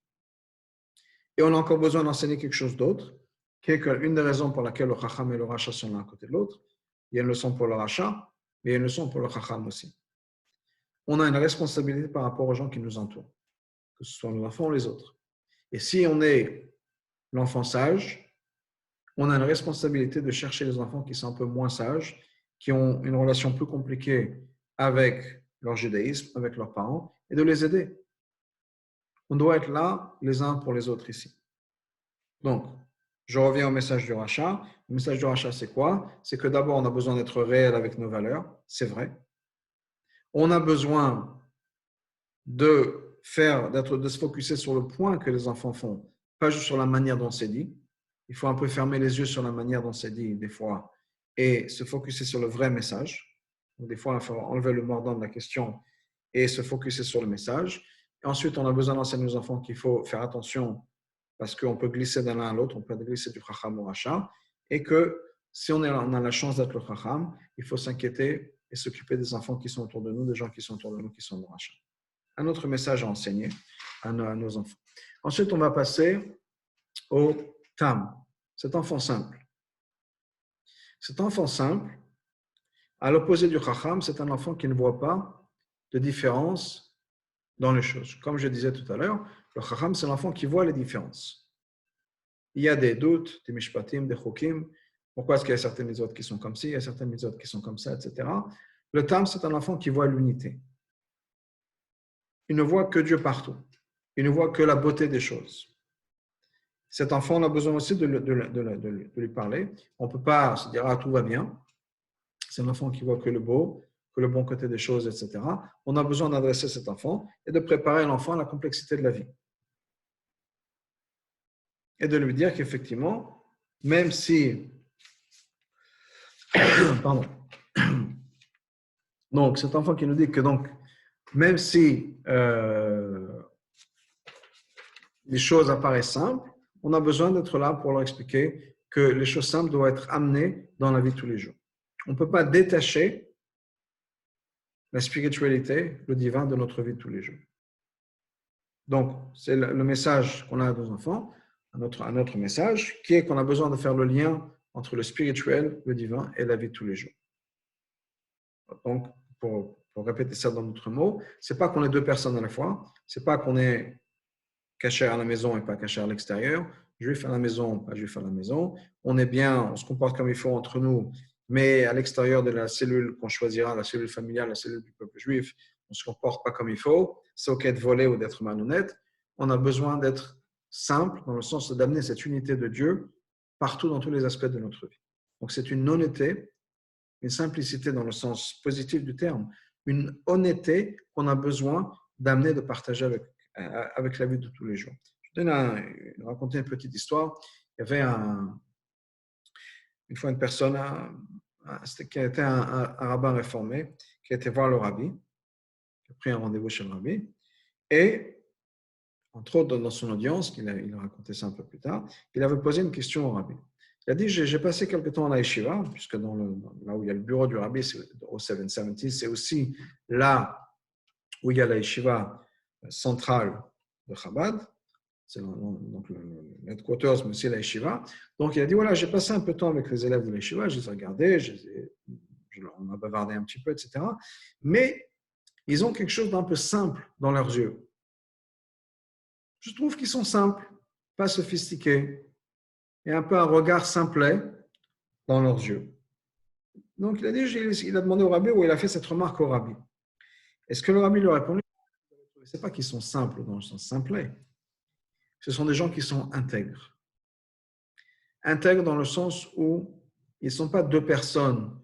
A: Et on a encore besoin d'enseigner quelque chose d'autre, qui est qu'une des raisons pour laquelle le Chacham et le Racha sont l'un à côté de l'autre, il y a une leçon pour le Racha, mais il y a une leçon pour le Chacham aussi. On a une responsabilité par rapport aux gens qui nous entourent, que ce soit nos enfants ou les autres. Et si on est l'enfant sage, on a une responsabilité de chercher les enfants qui sont un peu moins sages, qui ont une relation plus compliquée avec leur judaïsme, avec leurs parents, et de les aider. On doit être là les uns pour les autres ici. Donc, je reviens au message du rachat. Le message du rachat, c'est quoi? C'est que d'abord, on a besoin d'être réel avec nos valeurs. C'est vrai. On a besoin de se focuser sur le point que les enfants font, pas juste sur la manière dont c'est dit. Il faut un peu fermer les yeux sur la manière dont c'est dit des fois et se focuser sur le vrai message. Donc, des fois, il faut enlever le mordant de la question et se focuser sur le message. Et ensuite, on a besoin d'enseigner aux enfants qu'il faut faire attention parce qu'on peut glisser d'un l'un à l'autre, on peut glisser du chacham au rachat, et que si on a la chance d'être le chacham, il faut s'inquiéter et s'occuper des enfants qui sont autour de nous, des gens qui sont autour de nous, qui sont le rachat. Un autre message à enseigner à nos enfants. Ensuite, on va passer au tam, cet enfant simple. Cet enfant simple, à l'opposé du chacham, c'est un enfant qui ne voit pas de différence dans les choses. Comme je disais tout à l'heure, le chacham, c'est l'enfant qui voit les différences. Il y a des doutes, des mishpatim, des chokim. Pourquoi est-ce qu'il y a certaines mitzvot qui sont comme ci, il y a certaines mitzvot qui sont comme ça, etc. Le tam, c'est un enfant qui voit l'unité. Il ne voit que Dieu partout. Il ne voit que la beauté des choses. Cet enfant, on a besoin aussi de lui parler. On ne peut pas se dire « Ah, tout va bien ». C'est un enfant qui voit que le beau, que le bon côté des choses, etc. On a besoin d'adresser cet enfant et de préparer l'enfant à la complexité de la vie. Et de lui dire qu'effectivement, même si... Pardon. Donc, cet enfant qui nous dit que donc, même si les choses apparaissent simples, on a besoin d'être là pour leur expliquer que les choses simples doivent être amenées dans la vie de tous les jours. On ne peut pas détacher la spiritualité, le divin de notre vie de tous les jours. Donc, c'est le message qu'on a à nos enfants, un autre message, qui est qu'on a besoin de faire le lien entre le spirituel, le divin et la vie de tous les jours. Donc, pour répéter ça dans d'autres mots, c'est pas qu'on est deux personnes à la fois, c'est pas qu'on est caché à la maison et pas caché à l'extérieur, juif à la maison, pas juif à la maison. On est bien, on se comporte comme il faut entre nous, mais à l'extérieur de la cellule qu'on choisira, la cellule familiale, la cellule du peuple juif, on ne se comporte pas comme il faut. C'est OK de voler ou d'être malhonnête. On a besoin d'être simple dans le sens d'amener cette unité de Dieu partout dans tous les aspects de notre vie. Donc c'est une honnêteté, une simplicité dans le sens positif du terme, une honnêteté qu'on a besoin d'amener, de partager avec la vie de tous les jours. Je vais raconter une petite histoire. Il y avait une fois une personne qui était un rabbin réformé qui a été voir le rabbi, qui a pris un rendez-vous chez le rabbi, et entre autres dans son audience, il a raconté ça un peu plus tard, il avait posé une question au rabbi. Il a dit, j'ai passé quelque temps à la yeshiva, puisque là où il y a le bureau du rabbi, c'est au 770, c'est aussi là où il y a la yeshiva centrale de Chabad, c'est donc le headquarters, mais aussi la yeshiva. Donc il a dit, voilà, j'ai passé un peu de temps avec les élèves de la yeshiva, je les ai regardés, on a bavardé un petit peu, etc. Mais ils ont quelque chose d'un peu simple dans leurs yeux. Je trouve qu'ils sont simples, pas sophistiqués, et un peu un regard simplet dans leurs yeux. Donc, il a demandé au rabbi ou il a fait cette remarque au rabbi. Est-ce que le rabbi lui a répondu? Ce n'est pas qu'ils sont simples dans le sens simplet. Ce sont des gens qui sont intègres. Intègres dans le sens où ils ne sont pas deux personnes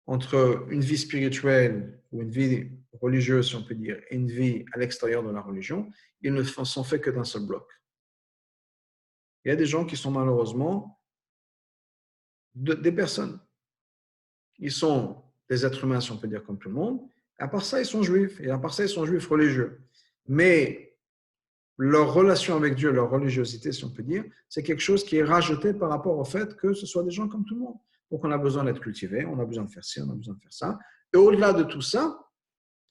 A: entre une vie spirituelle ou une vie religieuse, si on peut dire, et une vie à l'extérieur de la religion. Ils ne sont faits que d'un seul bloc. Il y a des gens qui sont malheureusement des personnes. Ils sont des êtres humains, si on peut dire, comme tout le monde. À part ça, ils sont juifs. Et à part ça, ils sont juifs religieux. Mais leur relation avec Dieu, leur religiosité, si on peut dire, c'est quelque chose qui est rajouté par rapport au fait que ce soit des gens comme tout le monde. Donc, on a besoin d'être cultivé, on a besoin de faire ci, on a besoin de faire ça. Et au-delà de tout ça,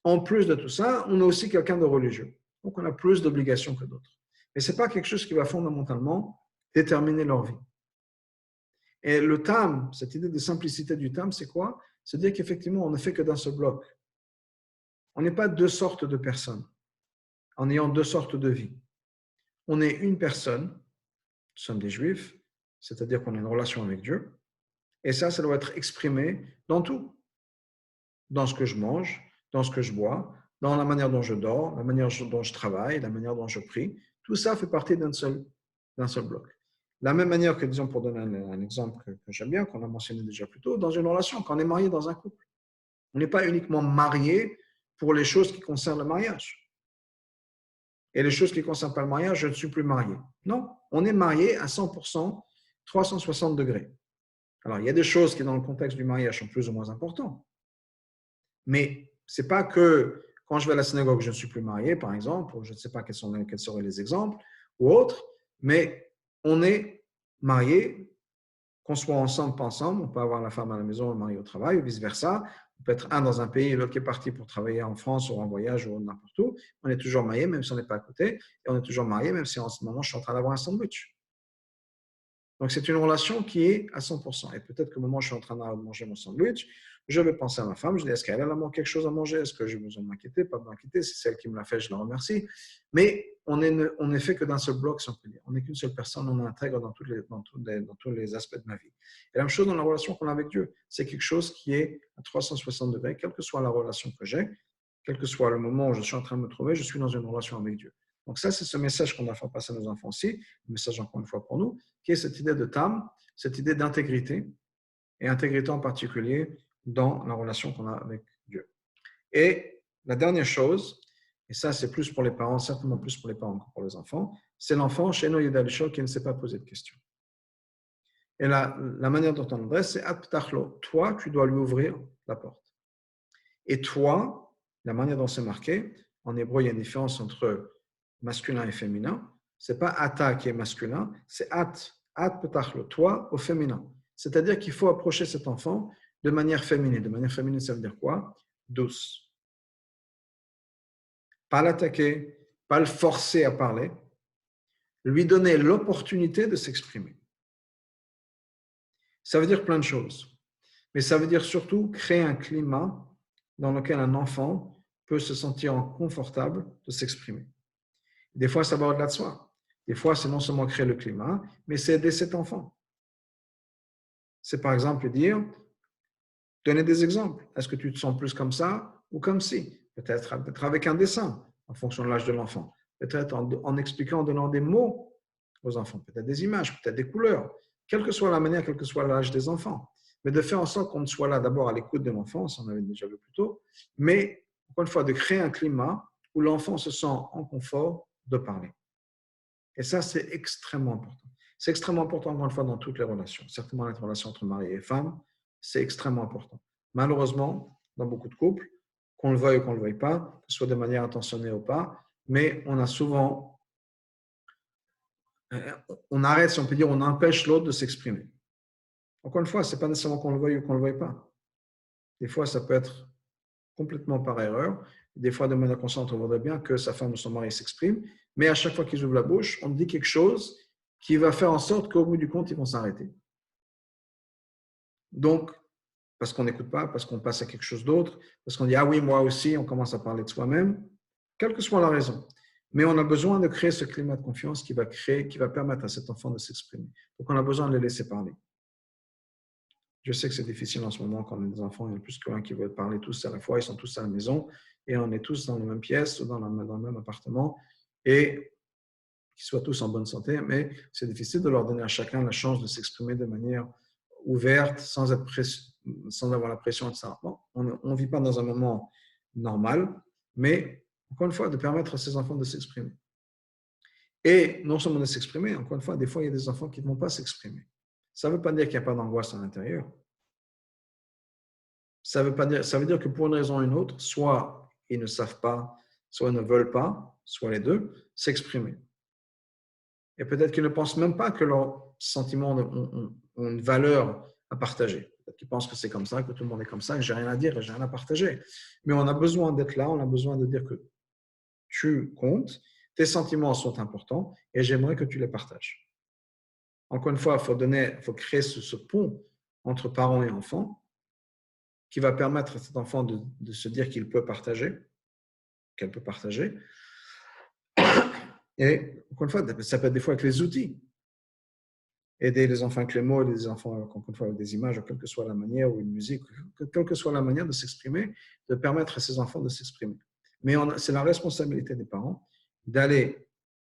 A: en plus de tout ça, on est aussi quelqu'un de religieux. Donc, on a plus d'obligations que d'autres. Mais ce n'est pas quelque chose qui va fondamentalement déterminer leur vie. Et le tam, cette idée de simplicité du tam, c'est quoi? C'est dire qu'effectivement, on ne fait que d'un seul bloc. On n'est pas deux sortes de personnes en ayant deux sortes de vie. On est une personne, nous sommes des juifs, c'est-à-dire qu'on a une relation avec Dieu, et ça doit être exprimé dans tout. Dans ce que je mange, dans ce que je bois, dans la manière dont je dors, la manière dont je travaille, la manière dont je prie. Tout ça fait partie d'un seul bloc. De la même manière que, disons, pour donner un exemple que j'aime bien, qu'on a mentionné déjà plus tôt, dans une relation, quand on est marié dans un couple, on n'est pas uniquement marié pour les choses qui concernent le mariage. Et les choses qui ne concernent pas le mariage, je ne suis plus marié. Non, on est marié à 100%, 360 degrés. Alors, il y a des choses qui, dans le contexte du mariage, sont plus ou moins importantes. Mais ce n'est pas que quand je vais à la synagogue, je ne suis plus marié, par exemple, ou je ne sais pas quels seraient les exemples, ou autres, mais on est marié, qu'on soit ensemble, pas ensemble, on peut avoir la femme à la maison, le mari au travail, ou vice-versa. On peut être un dans un pays et l'autre qui est parti pour travailler en France ou en voyage ou n'importe où. On est toujours marié, même si on n'est pas à côté, et on est toujours marié, même si en ce moment, je suis en train d'avoir un sandwich. Donc, c'est une relation qui est à 100%. Et peut-être qu'au moment où je suis en train de manger mon sandwich, je vais penser à ma femme, je dis, est-ce qu'elle a quelque chose à manger? Est-ce que j'ai besoin de m'inquiéter? Pas de m'inquiéter, c'est celle qui me l'a fait, je la remercie. Mais on n'est fait que d'un seul bloc, si on peut dire. On n'est qu'une seule personne, on intègre dans tous les aspects de ma vie. Et la même chose dans la relation qu'on a avec Dieu. C'est quelque chose qui est à 360 degrés, quelle que soit la relation que j'ai, quel que soit le moment où je suis en train de me trouver, je suis dans une relation avec Dieu. Donc ça, c'est ce message qu'on doit faire passer à nos enfants aussi, un message encore une fois pour nous, qui est cette idée de tam, cette idée d'intégrité, et intégrité en particulier dans la relation qu'on a avec Dieu. Et la dernière chose, et ça c'est plus pour les parents, certainement plus pour les parents que pour les enfants, c'est l'enfant chez Noé Dalishol qui ne sait pas poser de questions. Et la manière dont on l'adresse, c'est Aptachlo. Toi, tu dois lui ouvrir la porte. Et toi, la manière dont c'est marqué, en hébreu, il y a une différence entre masculin et féminin. Ce n'est pas ata qui est masculin, c'est at petachlo, toi au féminin. C'est-à-dire qu'il faut approcher cet enfant de manière féminine. De manière féminine, ça veut dire quoi? Douce, pas l'attaquer, pas le forcer à parler, lui donner l'opportunité de s'exprimer. Ça veut dire plein de choses, mais ça veut dire surtout créer un climat dans lequel un enfant peut se sentir confortable de s'exprimer. Des fois, ça va au-delà de soi. Des fois, c'est non seulement créer le climat, mais c'est aider cet enfant. C'est par exemple dire, donner des exemples. Est-ce que tu te sens plus comme ça ou comme ci? Peut-être avec un dessin, en fonction de l'âge de l'enfant. Peut-être en expliquant, en donnant des mots aux enfants. Peut-être des images, peut-être des couleurs. Quelle que soit la manière, quel que soit l'âge des enfants. Mais de faire en sorte qu'on soit là d'abord à l'écoute de l'enfant, ça on avait déjà vu plus tôt, mais encore une fois, de créer un climat où l'enfant se sent en confort de parler. Et ça, c'est extrêmement important. C'est extrêmement important, encore une fois, dans toutes les relations. Certainement, les relations entre mari et femme, c'est extrêmement important. Malheureusement, dans beaucoup de couples, qu'on le veuille ou qu'on ne le veuille pas, que ce soit de manière intentionnée ou pas, mais on a souvent, on arrête, si on peut dire, on empêche l'autre de s'exprimer. Encore une fois, ce n'est pas nécessairement qu'on le veuille ou qu'on ne le veuille pas. Des fois, ça peut être complètement par erreur. Des fois, de manière consciente, on voudrait bien que sa femme ou son mari s'exprime, mais à chaque fois qu'ils ouvrent la bouche, on dit quelque chose qui va faire en sorte qu'au bout du compte, ils vont s'arrêter. Donc, parce qu'on n'écoute pas, parce qu'on passe à quelque chose d'autre, parce qu'on dit « Ah oui, moi aussi », on commence à parler de soi-même, quelle que soit la raison. Mais on a besoin de créer ce climat de confiance qui va permettre à cet enfant de s'exprimer. Donc, on a besoin de le laisser parler. Je sais que c'est difficile en ce moment quand on a des enfants, il y en a plus qu'un qui veut parler tous à la fois, ils sont tous à la maison et on est tous dans la même pièce ou dans le même appartement et qu'ils soient tous en bonne santé, mais c'est difficile de leur donner à chacun la chance de s'exprimer de manière ouverte, sans avoir la pression, etc. Bon, on ne vit pas dans un moment normal, mais encore une fois, de permettre à ces enfants de s'exprimer. Et non seulement de s'exprimer, encore une fois, des fois, il y a des enfants qui ne vont pas s'exprimer. Ça ne veut pas dire qu'il n'y a pas d'angoisse à l'intérieur. Ça veut dire que pour une raison ou une autre, soit ils ne savent pas, soit ils ne veulent pas, soit les deux, s'exprimer. Et peut-être qu'ils ne pensent même pas que leurs sentiments ont une valeur à partager. Peut-être qu'ils pensent que c'est comme ça, que tout le monde est comme ça, que j'ai rien à dire, que j'ai rien à partager. Mais on a besoin d'être là, on a besoin de dire que tu comptes, tes sentiments sont importants et j'aimerais que tu les partages. Encore une fois, il faut créer ce pont entre parents et enfants qui va permettre à cet enfant de se dire qu'il peut partager, qu'elle peut partager. Et encore une fois, ça peut être des fois avec les outils. Aider les enfants avec les mots, les enfants, encore une fois, avec des images, quelle que soit la manière, ou une musique, quelle que soit la manière de s'exprimer, de permettre à ces enfants de s'exprimer. Mais c'est la responsabilité des parents d'aller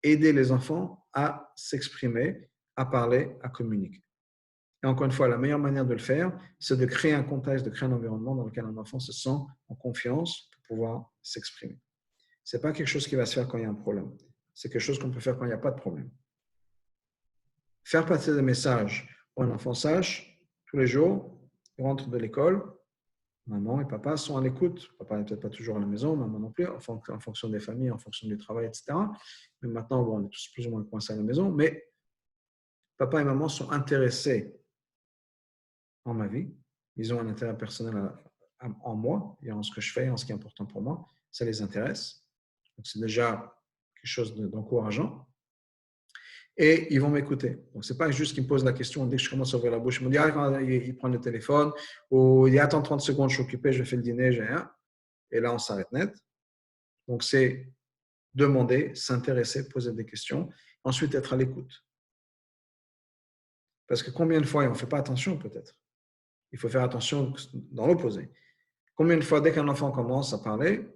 A: aider les enfants à s'exprimer, à parler, à communiquer. Et encore une fois, la meilleure manière de le faire, c'est de créer un contexte, de créer un environnement dans lequel un enfant se sent en confiance pour pouvoir s'exprimer. Ce n'est pas quelque chose qui va se faire quand il y a un problème. C'est quelque chose qu'on peut faire quand il n'y a pas de problème. Faire passer des messages pour un enfant sache, tous les jours, il rentre de l'école, maman et papa sont à l'écoute. Papa n'est peut-être pas toujours à la maison, maman non plus, en fonction des familles, en fonction du travail, etc. Mais maintenant, bon, on est tous plus ou moins coincés à la maison, mais papa et maman sont intéressés en ma vie. Ils ont un intérêt personnel en moi et en ce que je fais, en ce qui est important pour moi. Ça les intéresse. Donc, c'est déjà quelque chose d'encourageant. Et ils vont m'écouter. Donc, ce n'est pas juste qu'ils me posent la question. Dès que je commence à ouvrir la bouche, ils me disent ah, il prend le téléphone ou il dit attends 30 secondes, je suis occupé, je fais le dîner, j'ai rien. Et là, on s'arrête net. Donc, c'est demander, s'intéresser, poser des questions, ensuite être à l'écoute. Parce que combien de fois, et on ne fait pas attention peut-être, il faut faire attention dans l'opposé. Combien de fois, dès qu'un enfant commence à parler,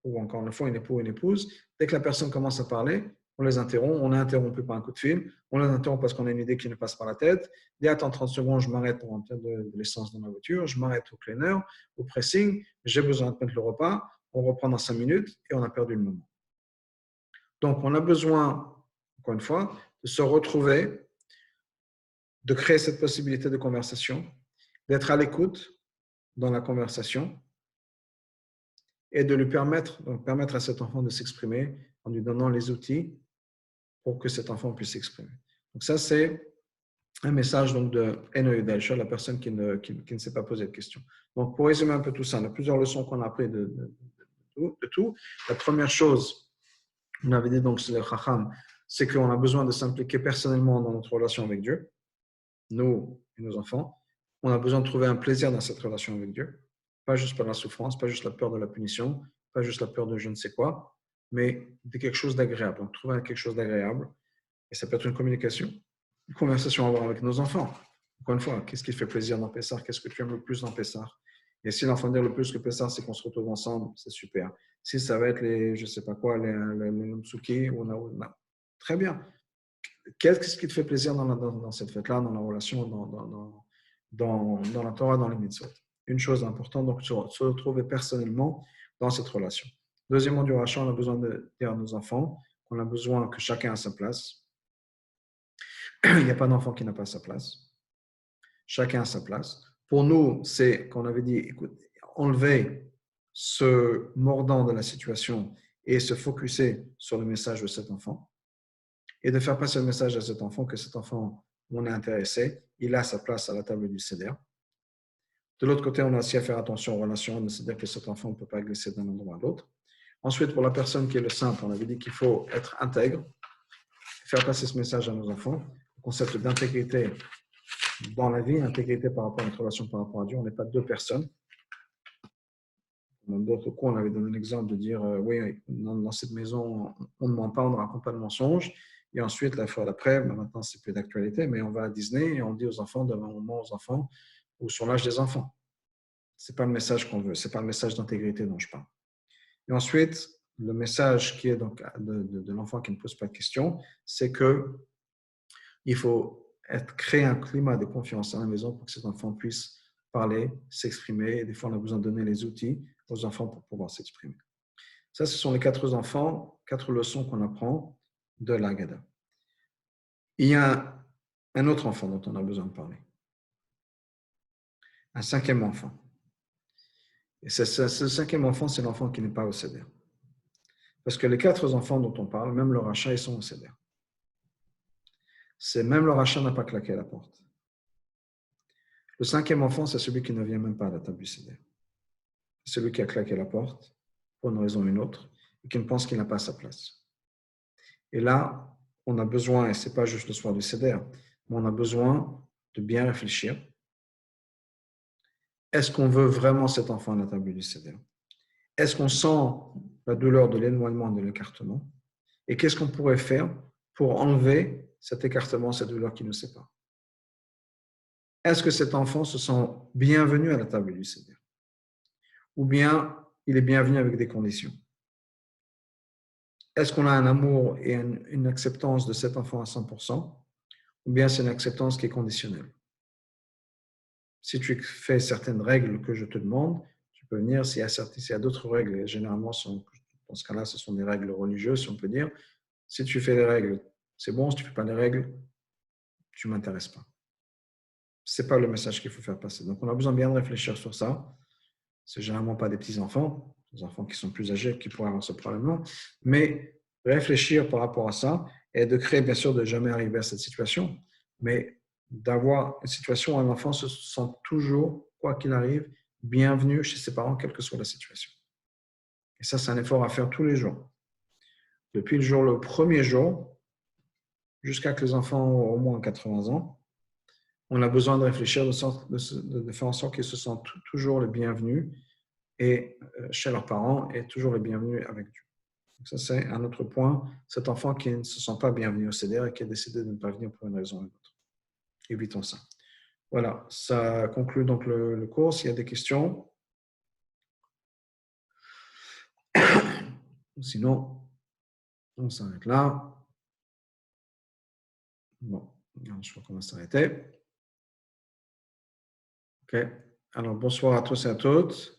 A: ou encore une fois, une époux ou une épouse, dès que la personne commence à parler, on les interrompt, on est interrompu par un coup de fil, on les interrompt parce qu'on a une idée qui ne passe par la tête. Dis, attends 30 secondes, je m'arrête pour remplir de l'essence dans ma voiture, je m'arrête au cleaner, au pressing, j'ai besoin de mettre le repas, on reprend dans 5 minutes et on a perdu le moment. Donc, on a besoin, encore une fois, de se retrouver, de créer cette possibilité de conversation, d'être à l'écoute dans la conversation et de lui permettre à cet enfant de s'exprimer en lui donnant les outils pour que cet enfant puisse s'exprimer. Donc ça, c'est un message donc, de Eno Yudel, la personne qui ne s'est pas posé de questions. Donc, pour résumer un peu tout ça, on a plusieurs leçons qu'on a apprises de de tout. La première chose, on avait dit donc, c'est le Chacham, c'est qu'on a besoin de s'impliquer personnellement dans notre relation avec Dieu, nous et nos enfants. On a besoin de trouver un plaisir dans cette relation avec Dieu, pas juste par la souffrance, pas juste la peur de la punition, pas juste la peur de je ne sais quoi, mais de quelque chose d'agréable. Donc, trouver quelque chose d'agréable, et ça peut être une communication, une conversation à avoir avec nos enfants. Encore une fois, qu'est-ce qui fait plaisir dans Pessah? Qu'est-ce que tu aimes le plus dans Pessah? Et si l'enfant dit le plus que Pessah, c'est qu'on se retrouve ensemble, c'est super. Si ça va être les, je ne sais pas quoi, les Mtsuki, très bien. Qu'est-ce qui te fait plaisir dans cette fête-là, dans la relation, dans la Torah, dans les mitzvot? Une chose importante, donc se retrouver personnellement dans cette relation. Deuxièmement, du rachat, on a besoin de dire à nos enfants qu'on a besoin que chacun a sa place. Il n'y a pas d'enfant qui n'a pas sa place. Chacun a sa place. Pour nous, c'est qu'on avait dit, écoute, enlever ce mordant de la situation et se focuser sur le message de cet enfant et de faire passer le message à cet enfant que cet enfant, on est intéressé, il a sa place à la table du Seder. De l'autre côté, on a aussi à faire attention aux relations, c'est-à-dire que cet enfant ne peut pas glisser d'un endroit à l'autre. Ensuite, pour la personne qui est le simple, on avait dit qu'il faut être intègre, faire passer ce message à nos enfants, le concept d'intégrité dans la vie, intégrité par rapport à notre relation par rapport à Dieu. On n'est pas deux personnes. Dans d'autres cas, on avait donné l'exemple de dire oui, dans cette maison, on ne ment pas, on ne raconte pas de mensonges. Et ensuite, la fois d'après, maintenant, c'est plus d'actualité, mais on va à Disney et on dit aux enfants, devant un moment aux enfants, ou sur l'âge des enfants. Ce n'est pas le message qu'on veut, ce n'est pas le message d'intégrité dont je parle. Et ensuite, le message qui est donc de l'enfant qui ne pose pas de questions, c'est qu'il faut créer un climat de confiance à la maison pour que cet enfant puisse parler, s'exprimer. Et des fois, on a besoin de donner les outils aux enfants pour pouvoir s'exprimer. Ça, ce sont les 4 enfants, 4 leçons qu'on apprend de l'Agada. Il y a un autre enfant dont on a besoin de parler. Un 5e enfant. Et ce 5e enfant, c'est l'enfant qui n'est pas au Seder. Parce que les 4 enfants dont on parle, même le rachat, ils sont au Seder. C'est même le rachat n'a pas claqué à la porte. Le 5e enfant, c'est celui qui ne vient même pas à la table du Seder. C'est celui qui a claqué la porte, pour une raison ou une autre, et qui ne pense qu'il n'a pas sa place. Et là, on a besoin, et ce n'est pas juste le soir du Seder, mais on a besoin de bien réfléchir. Est-ce qu'on veut vraiment cet enfant à la table du Seder? Est-ce qu'on sent la douleur de l'éloignement et de l'écartement? Et qu'est-ce qu'on pourrait faire pour enlever cet écartement, cette douleur qui nous sépare? Est-ce que cet enfant se sent bienvenu à la table du Seder? Ou bien il est bienvenu avec des conditions? Est-ce qu'on a un amour et une acceptance de cet enfant à 100%? Ou bien c'est une acceptance qui est conditionnelle? Si tu fais certaines règles que je te demande, tu peux venir. S'il y a d'autres règles, et généralement, dans ce cas-là, ce sont des règles religieuses, si on peut dire. Si tu fais les règles, c'est bon. Si tu ne fais pas les règles, tu ne m'intéresses pas. Ce n'est pas le message qu'il faut faire passer. Donc, on a besoin bien de réfléchir sur ça. Ce n'est généralement pas des petits-enfants, des enfants qui sont plus âgés qui pourraient avoir ce problème-là, mais réfléchir par rapport à ça et de créer, bien sûr, de jamais arriver à cette situation, mais d'avoir une situation où un enfant se sent toujours, quoi qu'il arrive, bienvenu chez ses parents, quelle que soit la situation. Et ça, c'est un effort à faire tous les jours. Depuis le premier jour, jusqu'à que les enfants ont au moins 80 ans, on a besoin de réfléchir, de faire en sorte qu'ils se sentent toujours les bienvenus et chez leurs parents et toujours les bienvenus avec Dieu. Donc ça, c'est un autre point. Cet enfant qui ne se sent pas bienvenu au Seder et qui a décidé de ne pas venir pour une raison ou une autre. Évitons ça. Voilà, ça conclut donc le cours. S'il y a des questions, sinon, on s'arrête là. Bon, je crois qu'on va s'arrêter. OK. Alors, bonsoir à tous et à toutes.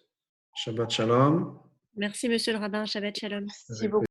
A: Shabbat Shalom.
B: Merci, monsieur le rabbin. Shabbat Shalom.
C: Merci beaucoup.